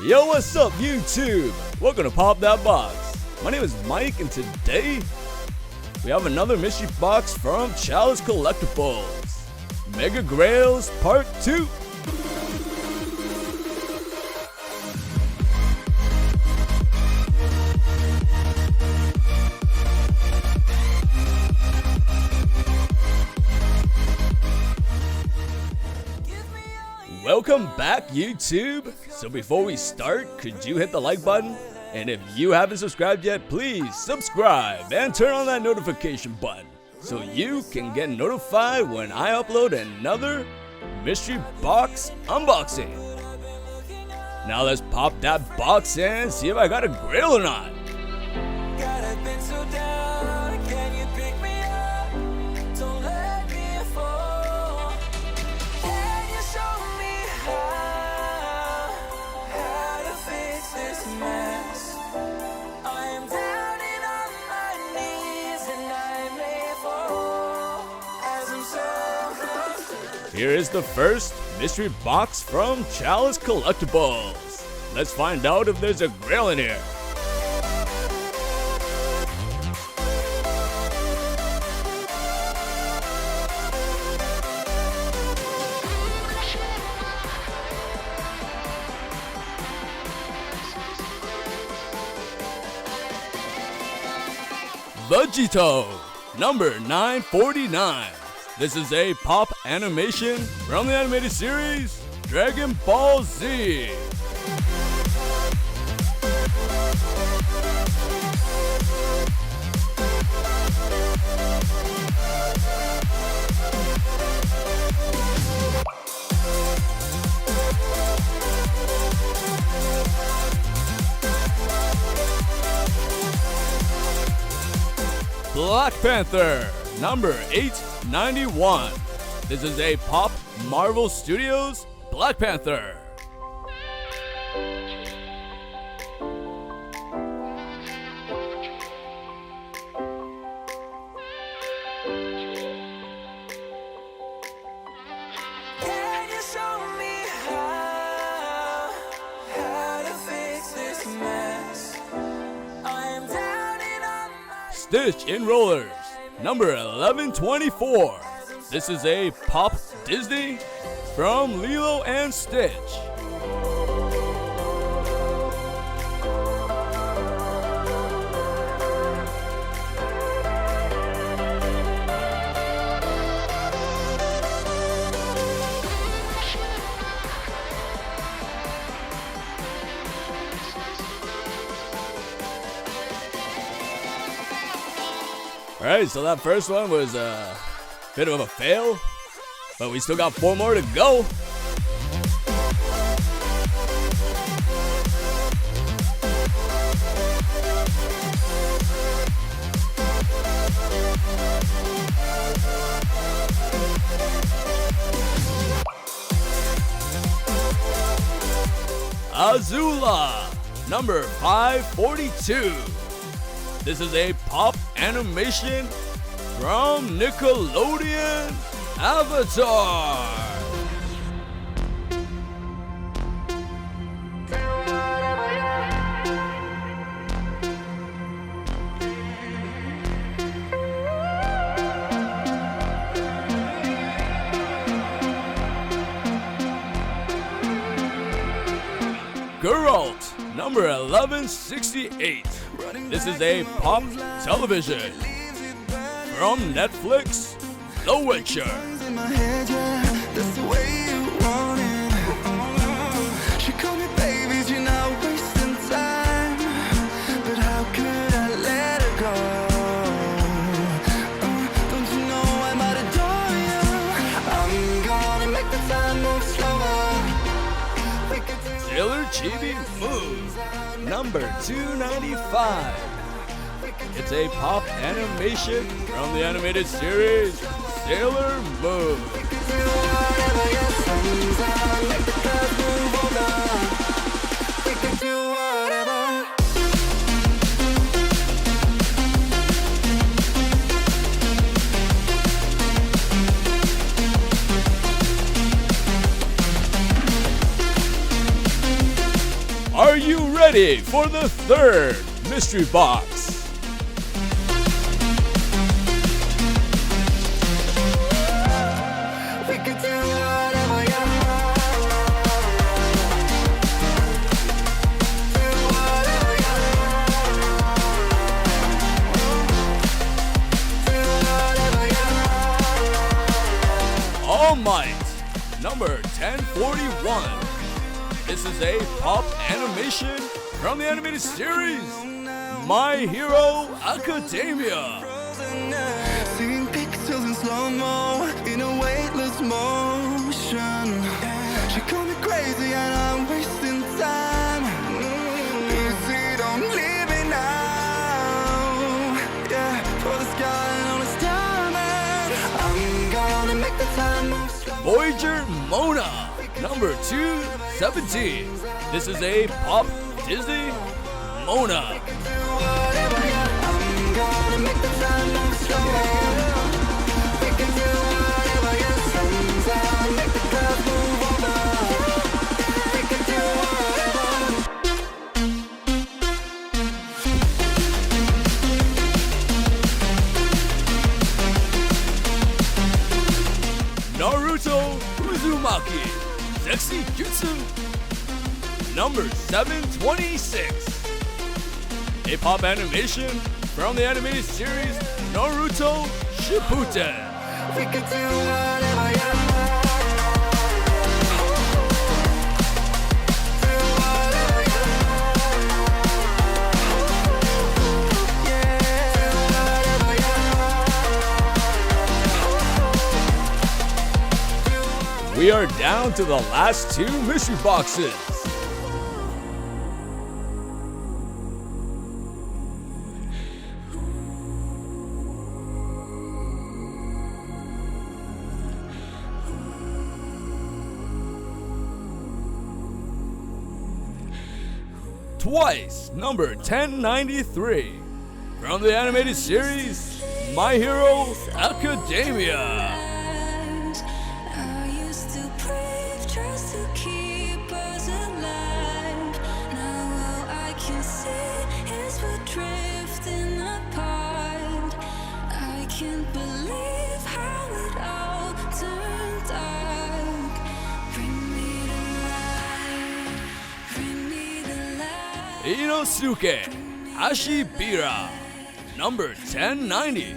Yo, what's up, YouTube? Welcome to Pop That Box. My name is Mike, and today we have another mystery box from Chalice Collectibles Mega GRAILs Part 2. Welcome back, YouTube. So before we start, could you hit the like button? And if you haven't subscribed yet, please subscribe and turn on that notification button so you can get notified when I upload another mystery box unboxing. Now let's pop that box and see if I got a grail or not. Here is the first mystery box from Chalice Collectibles. Let's find out if there's a grail in here. Vegito, number 949. This is a pop animation from the animated series Dragon Ball Z. Black Panther, number 891. This is a Pop Marvel Studios Black Panther. Can you show me how to fix this mess? I am down and on my Stitch in Rollers, number 1124. This is a Pop Disney from Lilo and Stitch. Alright, so that first one was a bit of a fail, but we still got 4 more to go. Azula, number 542. This is a pop animation from Nickelodeon Avatar. Geralt, number 1168. This is a pop television from Netflix, The Witcher. She called me babies, you're not wasting time. But how could I let her go? Don't you know I might adore you? I'm gonna make the time move slower. We could do Sailor Chibi Move, number 295. It's a pop animation from the animated series Sailor Moon. Are you ready for the third mystery box? We could do whatever you want. Do whatever you want. Do whatever you want. All Might, number 1041. This is a pop animation from the animated series My Hero Academia. Seeing pixels in slow-mo in a weightless motion. She called me crazy and I'm wasting time. Easy, don't leave me now. Yeah, for the sky and all its diamond. I'm gonna make the time move slow. Voyager Mona, number 217. This is a pop Disney Mona. I'm gonna make the time move slow. We can do whatever you sometimes make the clouds move over. We can do Naruto Uzumaki, Sexy Jutsu, number 726. A pop animation from the animated series Naruto Shippuden. We can do whatever you want. Do whatever you want. Yeah, do whatever you want. We are down to the last two mystery boxes. Twice, number 1093. From the animated series My Hero Academia. I used to pray just to keep us alive. Now all I can see is we're drifting apart. I can't believe how it all turned dark. Bring me the light. Bring me the light. Inosuke Ashibira, number 1090.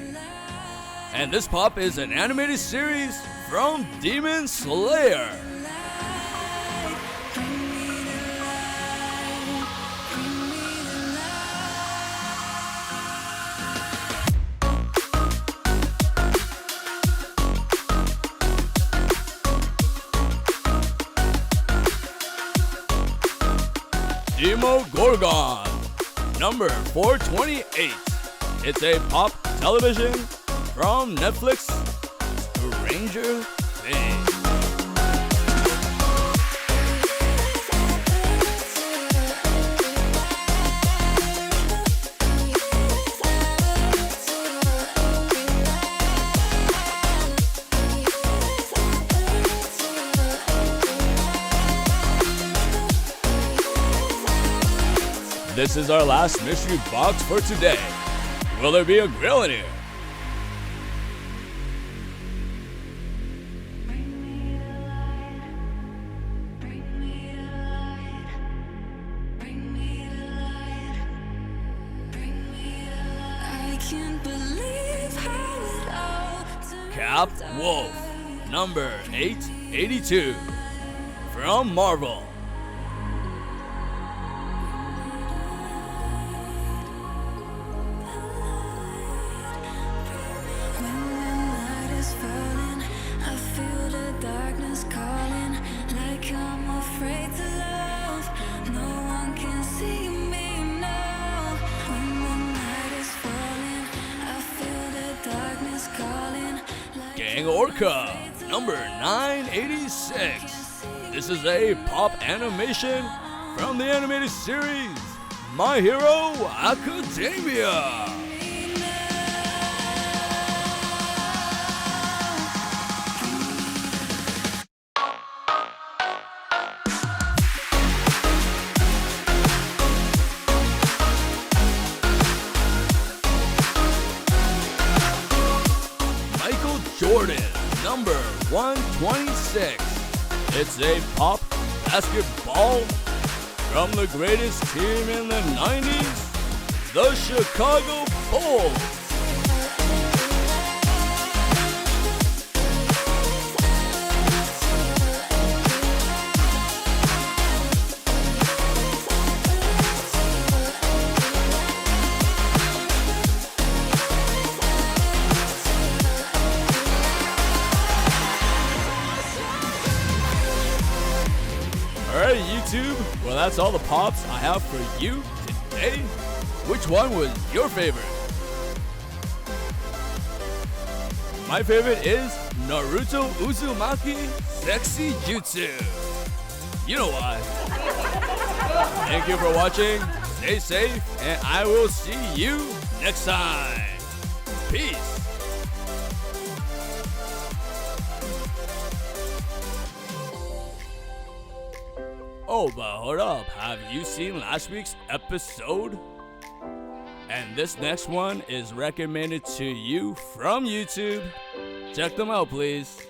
And this pop is an animated series from Demon Slayer. Demogorgon, number 428. It's a pop television from Netflix, Stranger Things. This is our last mystery box for today. Will there be a grill in here? I can't believe how it all turned Cap Wolf, number 882. From Marvel. When the night is falling, I feel the darkness calling. Like I'm afraid to love. No one can see me now. When the night is falling, I feel the darkness calling. Like Gang Orca, number 986. This is a pop animation from the animated series My Hero Academia. 126. It's a pop basketball from the greatest team in the 90s, the Chicago Bulls. Alright, YouTube, well, that's all the pops I have for you today. Which one was your favorite? My favorite is Naruto Uzumaki Sexy Jutsu. You know why. Thank you for watching, stay safe, and I will see you next time. Peace. Oh, but hold up, have you seen last week's episode? And this next one is recommended to you from YouTube. Check them out, please.